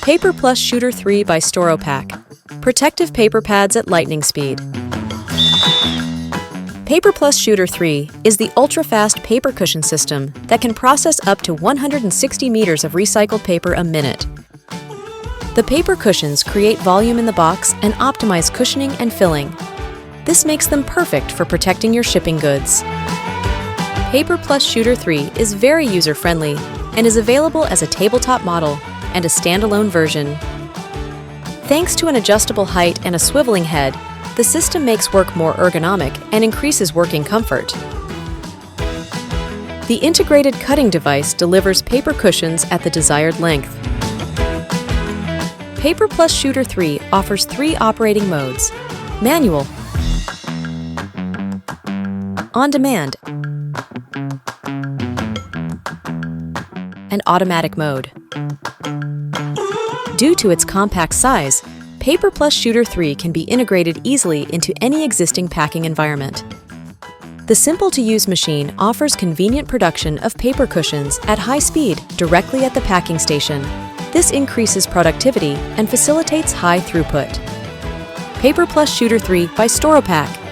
PAPERplus Shooter³ by Storopack. Protective paper pads at lightning speed. PAPERplus Shooter³ is the ultra-fast paper cushion system that can process up to 160 meters of recycled paper a minute. The paper cushions create volume in the box and optimize cushioning and filling. This makes them perfect for protecting your shipping goods. PAPERplus Shooter³ is very user-friendly and is available as a tabletop model and a standalone version. Thanks to an adjustable height and a swiveling head, the system makes work more ergonomic and increases working comfort. The integrated cutting device delivers paper cushions at the desired length. PAPERplus Shooter³ offers 3 operating modes: manual, on demand, and automatic mode. Due to its compact size, PAPERplus Shooter³ can be integrated easily into any existing packing environment. The simple-to-use machine offers convenient production of paper cushions at high speed directly at the packing station. This increases productivity and facilitates high throughput. PAPERplus Shooter³ by Storopack.